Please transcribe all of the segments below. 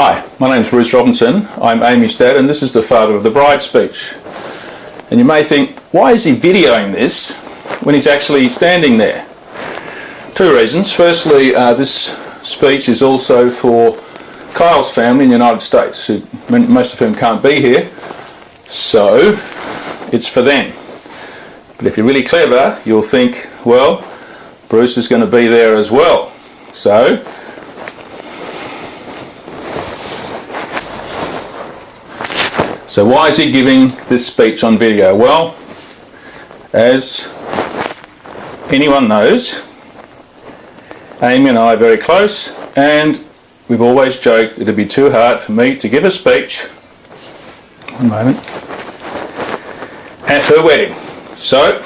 Hi, my name's Bruce Robinson. I'm Amy's dad and this is the father of the bride speech. And you may think, why is he videoing this when he's actually standing there? Two reasons. Firstly, this speech is also for Kyle's family in the United States, most of whom can't be here, so it's for them. But if you're really clever, you'll think, well, Bruce is going to be there as well. So why is he giving this speech on video? Well, as anyone knows, Amy and I are very close, and we've always joked it'd be too hard for me to give a speech, one moment, at her wedding. So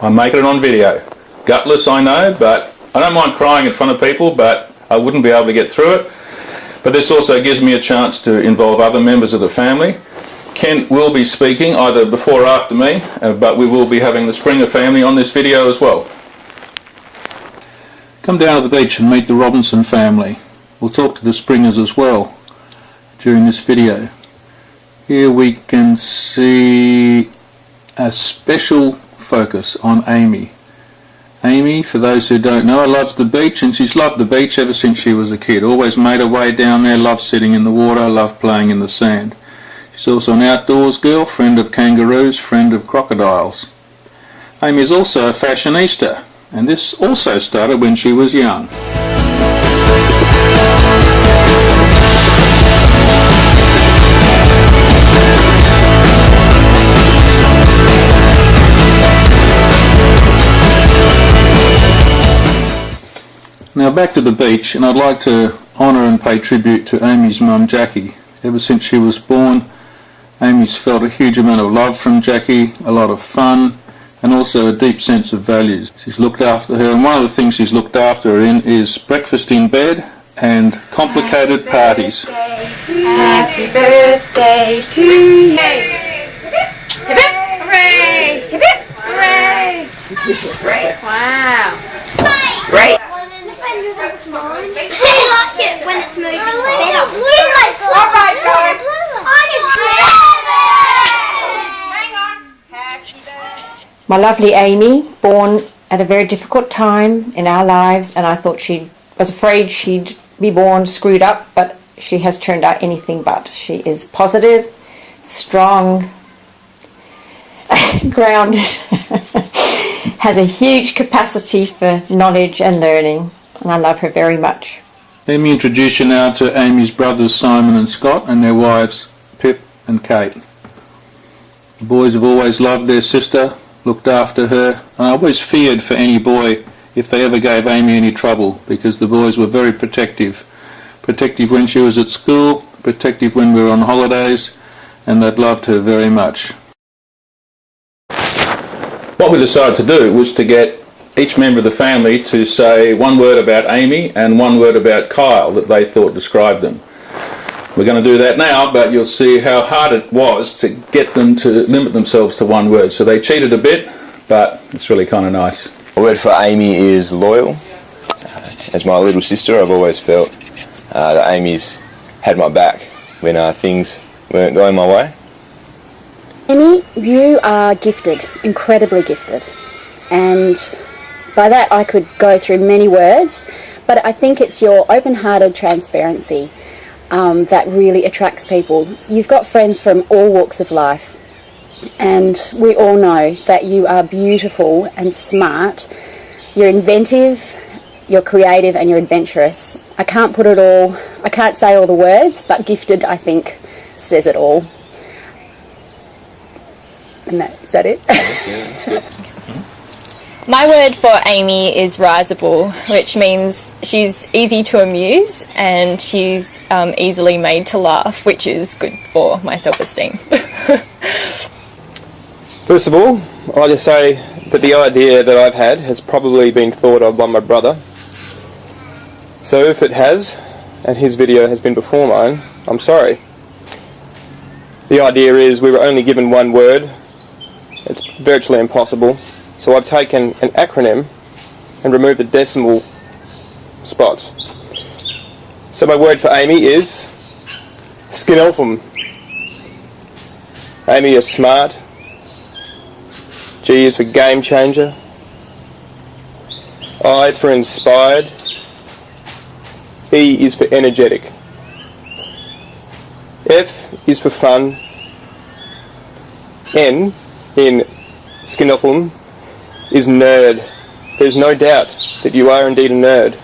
I'm making it on video. Gutless, I know, but I don't mind crying in front of people, but I wouldn't be able to get through it. But this also gives me a chance to involve other members of the family. Ken will be speaking either before or after me, but we will be having the Springer family on this video as well. Come down to the beach and meet the Robinson family. We'll talk to the Springers as well during this video. Here we can see a special focus on Amy. Amy, for those who don't know, loves the beach, and she's loved the beach ever since she was a kid. Always made her way down there, loved sitting in the water, loved playing in the sand. She's also an outdoors girl, friend of kangaroos, friend of crocodiles. Amy is also a fashionista, and this also started when she was young. Now back to the beach, and I'd like to honour and pay tribute to Amy's mum Jackie. Ever since she was born, Amy's felt a huge amount of love from Jackie, a lot of fun, and also a deep sense of values. She's looked after her, and one of the things she's looked after her in is breakfast in bed and complicated parties. Happy birthday to you! Hip hip! Hooray! Hip hip! Hooray! Great! Wow! Great! I like it when it's moving better. All right, guys. Hang on. Happy birthday. My lovely Amy, born at a very difficult time in our lives, and I thought was afraid she'd be born screwed up, but she has turned out anything but. She is positive, strong, grounded, has a huge capacity for knowledge and learning, and I love her very much. Let me introduce you now to Amy's brothers Simon and Scott and their wives Pip and Kate. The boys have always loved their sister, looked after her, and I always feared for any boy if they ever gave Amy any trouble, because the boys were very protective. Protective when she was at school, protective when we were on holidays, and they'd loved her very much. What we decided to do was to get each member of the family to say one word about Amy and one word about Kyle that they thought described them. We're going to do that now, but you'll see how hard it was to get them to limit themselves to one word. So they cheated a bit, but it's really kind of nice. The word for Amy is loyal. As my little sister, I've always felt that Amy's had my back when things weren't going my way. Amy, you are gifted, incredibly gifted, and by that I could go through many words, but I think it's your open-hearted transparency that really attracts people. You've got friends from all walks of life, and we all know that you are beautiful and smart. You're inventive, you're creative, and you're adventurous. I can't say all the words, but gifted, I think, says it all. And is that it? Yeah, that's good. My word for Amy is risible, which means she's easy to amuse and she's easily made to laugh, which is good for my self-esteem. First of all, I'll just say that the idea that I've had has probably been thought of by my brother. So if it has, and his video has been before mine, I'm sorry. The idea is we were only given one word. It's virtually impossible. So I've taken an acronym and removed the decimal spots. So my word for Amy is Skin Elfum. Amy is smart. G is for game changer. I is for inspired. E is for energetic. F is for fun. N in Skin Elfum is nerd. There's no doubt that you are indeed a nerd.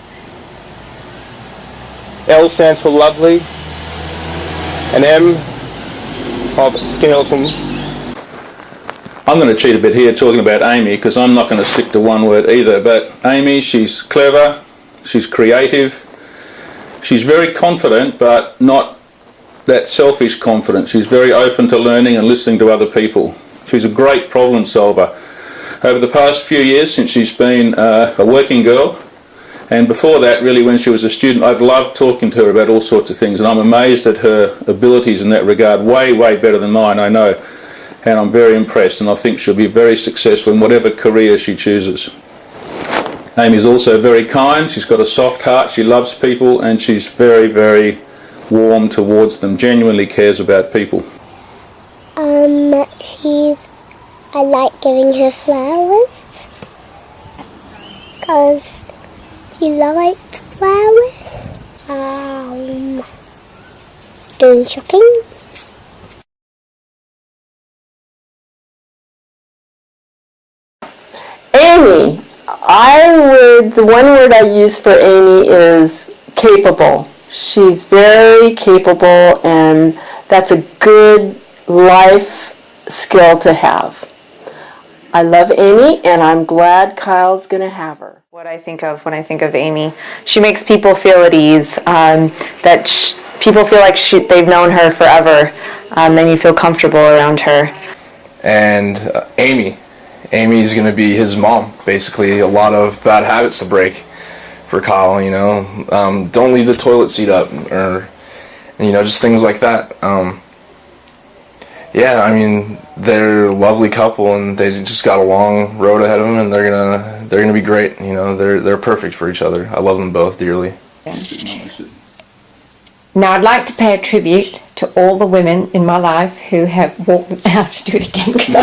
L stands for lovely. And M of Skin Elfum. I'm going to cheat a bit here talking about Amy because I'm not going to stick to one word either, but Amy, she's clever, she's creative, she's very confident but not that selfish confidence. She's very open to learning and listening to other people. She's a great problem solver. Over the past few years since she's been a working girl, and before that really when she was a student, I've loved talking to her about all sorts of things, and I'm amazed at her abilities in that regard, way better than mine, I know. And I'm very impressed, and I think she'll be very successful in whatever career she chooses. Amy's also very kind, she's got a soft heart, she loves people, and she's very warm towards them, genuinely cares about people. I like giving her flowers because she likes flowers. Doing shopping. Amy, the one word I use for Amy is capable. She's very capable, and that's a good life skill to have. I love Amy, and I'm glad Kyle's going to have her. What I think of when I think of Amy, she makes people feel at ease, people feel like they've known her forever, and you feel comfortable around her. And Amy's going to be his mom, basically. A lot of bad habits to break for Kyle, you know. Don't leave the toilet seat up, or, you know, just things like that. Yeah, I mean, they're a lovely couple, and they just got a long road ahead of them, and they're gonna be great. You know, they're perfect for each other. I love them both dearly. Yeah. Now I'd like to pay a tribute to all the women in my life who have walked. I have to do it again because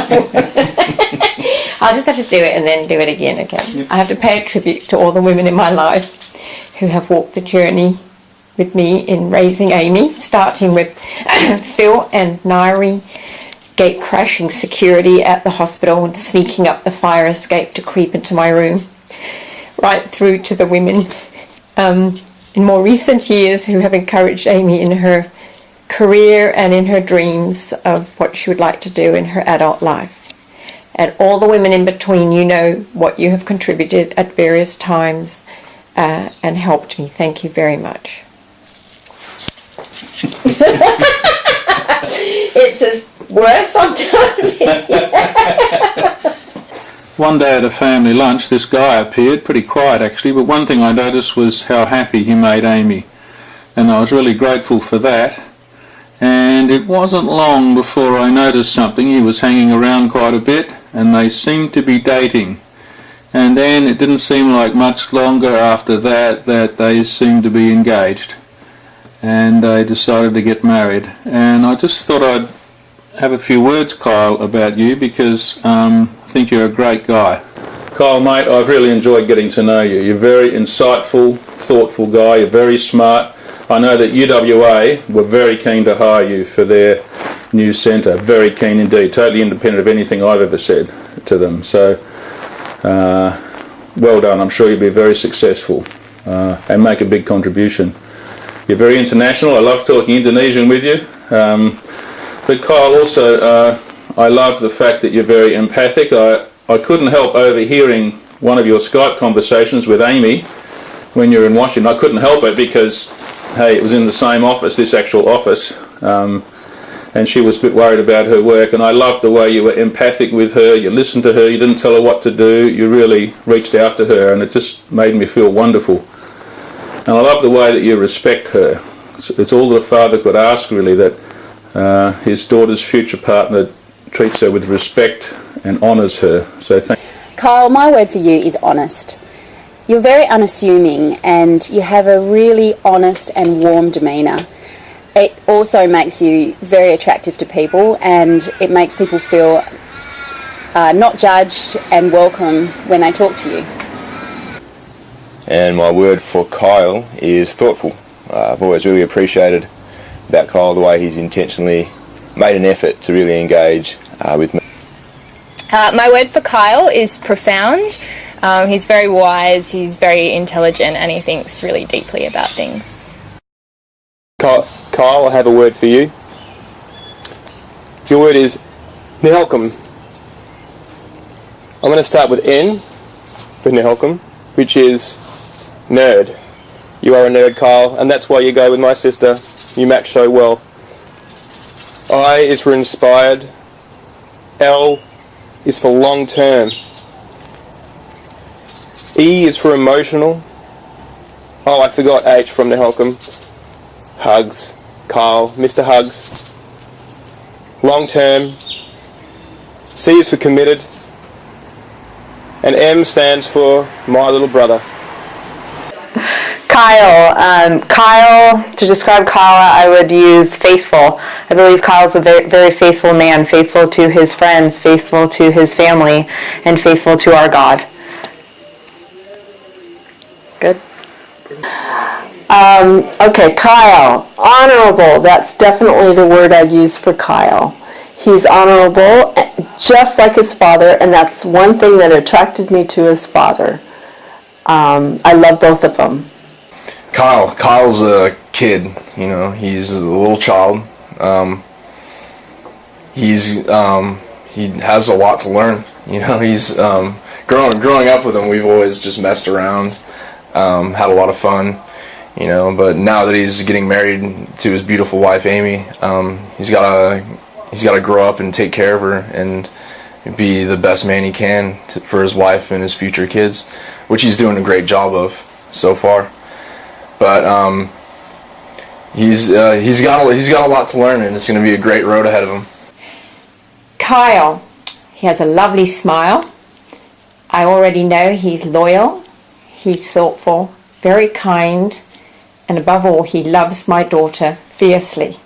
I'll just have to do it and then do it again. Okay. Yep. I have to pay a tribute to all the women in my life who have walked the journey with me in raising Amy, starting with Phil and Nairi, gate crashing security at the hospital and sneaking up the fire escape to creep into my room, right through to the women in more recent years who have encouraged Amy in her career and in her dreams of what she would like to do in her adult life. And all the women in between, you know what you have contributed at various times and helped me. Thank you very much. It says worse on television. One day at a family lunch, this guy appeared, pretty quiet actually, but one thing I noticed was how happy he made Amy, and I was really grateful for that. And it wasn't long before I noticed something. He was hanging around quite a bit, and they seemed to be dating. And then it didn't seem like much longer after that they seemed to be engaged. And they decided to get married. And I just thought I'd have a few words, Kyle, about you, because I think you're a great guy. Kyle, mate, I've really enjoyed getting to know you. You're a very insightful, thoughtful guy. You're very smart. I know that UWA were very keen to hire you for their new centre. Very keen indeed. Totally independent of anything I've ever said to them. So, well done. I'm sure you'll be very successful and make a big contribution. You're very international. I love talking Indonesian with you. But Kyle, also, I love the fact that you're very empathic. I couldn't help overhearing one of your Skype conversations with Amy when you were in Washington. I couldn't help it because, hey, it was in the same office, this actual office, and she was a bit worried about her work, and I loved the way you were empathic with her. You listened to her, you didn't tell her what to do, you really reached out to her, and it just made me feel wonderful. And I love the way that you respect her. It's all that a father could ask, really, that his daughter's future partner treats her with respect and honours her. So thank you. Kyle, my word for you is honest. You're very unassuming and you have a really honest and warm demeanour. it also makes you very attractive to people, and it makes people feel not judged and welcome when they talk to you. And my word for Kyle is thoughtful. I've always really appreciated about Kyle the way he's intentionally made an effort to really engage with me. My word for Kyle is profound. He's very wise, he's very intelligent, and he thinks really deeply about things. Kyle, I have a word for you. Your word is Nehelcom. I'm going to start with N for Nehelcom, which is nerd. You are a nerd, Kyle, and that's why you go with my sister. You match so well. I is for inspired. L is for long term. E is for emotional. Oh, I forgot H from Nehelcom. Hugs. Kyle, Mr. Hugs. Long term. C is for committed. And M stands for my little brother. Kyle, to describe Kyle, I would use faithful. I believe Kyle's a very, very faithful man, faithful to his friends, faithful to his family, and faithful to our God. Good? Okay, Kyle, honorable. That's definitely the word I'd use for Kyle. He's honorable, just like his father, and that's one thing that attracted me to his father. I love both of them. Kyle's a kid, you know, he's a little child. He has a lot to learn, you know. He's growing up with him, we've always just messed around, had a lot of fun, you know, but now that he's getting married to his beautiful wife Amy, he's got to grow up and take care of her and be the best man he can for his wife and his future kids, which he's doing a great job of so far. But he's got a lot to learn, and it's going to be a great road ahead of him. Kyle, he has a lovely smile. I already know he's loyal, he's thoughtful, very kind, and above all, he loves my daughter fiercely.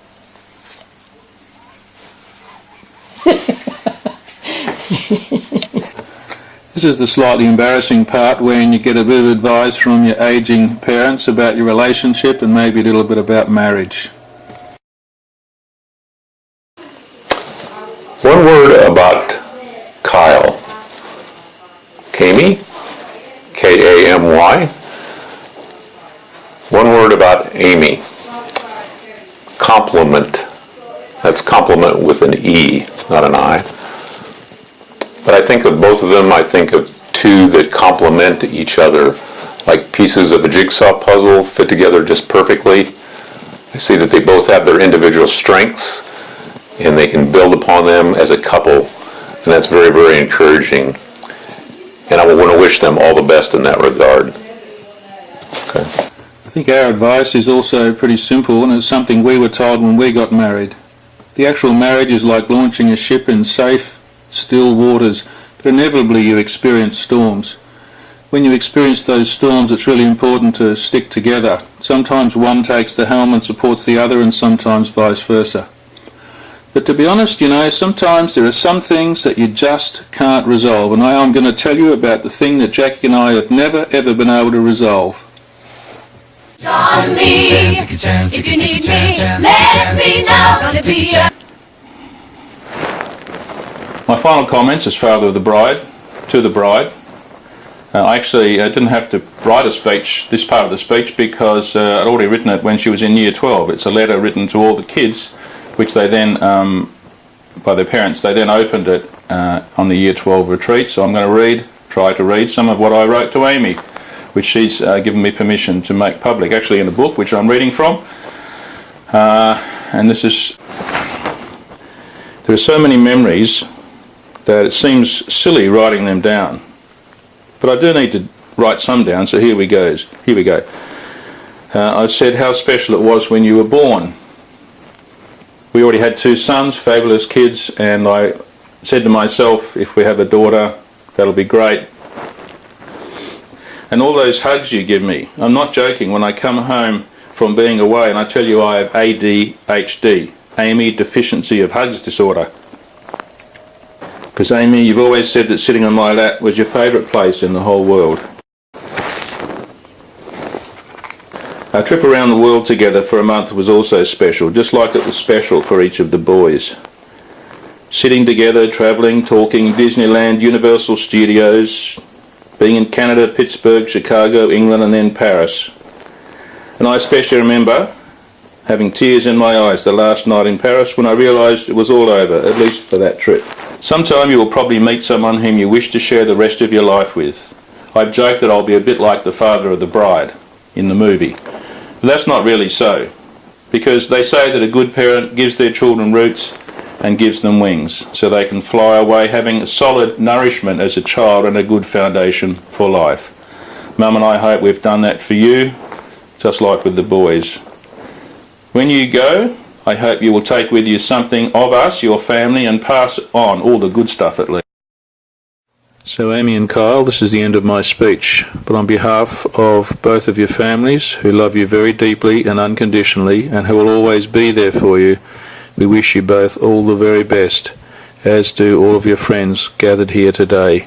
This is the slightly embarrassing part when you get a bit of advice from your aging parents about your relationship and maybe a little bit about marriage. One word about Kyle. Kamy, K-A-M-Y. One word about Amy. Compliment. That's compliment with an E, not an I. But I think of both of them, I think of two that complement each other, like pieces of a jigsaw puzzle fit together just perfectly. I see that they both have their individual strengths, and they can build upon them as a couple, and that's very, very encouraging. And I want to wish them all the best in that regard. Okay. I think our advice is also pretty simple, and it's something we were told when we got married. The actual marriage is like launching a ship in safe, still waters, but inevitably you experience storms. When you experience those storms, it's really important to stick together. Sometimes one takes the helm and supports the other, and sometimes vice versa. But to be honest, you know, sometimes there are some things that you just can't resolve, and I'm going to tell you about the thing that Jackie and I have never ever been able to resolve. On me, if you need me, let me know. Gonna be a My final comments as father of the bride, to the bride. I actually didn't have to write a speech, this part of the speech, because I'd already written it when she was in year 12. It's a letter written to all the kids, which they then, by their parents, they then opened it on the year 12 retreat. So I'm going to try to read some of what I wrote to Amy, which she's given me permission to make public, actually in a book which I'm reading from. And this is, there are so many memories that it seems silly writing them down. But I do need to write some down, so here we go. I said how special it was when you were born. We already had 2 sons, fabulous kids, and I said to myself, if we have a daughter, that'll be great. And all those hugs you give me, I'm not joking, when I come home from being away, and I tell you I have ADHD, Amy Deficiency of Hugs Disorder. Because Amy, you've always said that sitting on my lap was your favourite place in the whole world. Our trip around the world together for a month was also special, just like it was special for each of the boys. Sitting together, travelling, talking, Disneyland, Universal Studios, being in Canada, Pittsburgh, Chicago, England and then Paris. And I especially remember having tears in my eyes the last night in Paris when I realised it was all over, at least for that trip. Sometime you will probably meet someone whom you wish to share the rest of your life with. I've joked that I'll be a bit like the father of the bride in the movie. But that's not really so, because they say that a good parent gives their children roots and gives them wings, so they can fly away having a solid nourishment as a child and a good foundation for life. Mum and I hope we've done that for you, just like with the boys. When you go, I hope you will take with you something of us, your family, and pass on all the good stuff at least. So Amy and Kyle, this is the end of my speech, but on behalf of both of your families, who love you very deeply and unconditionally, and who will always be there for you, we wish you both all the very best, as do all of your friends gathered here today.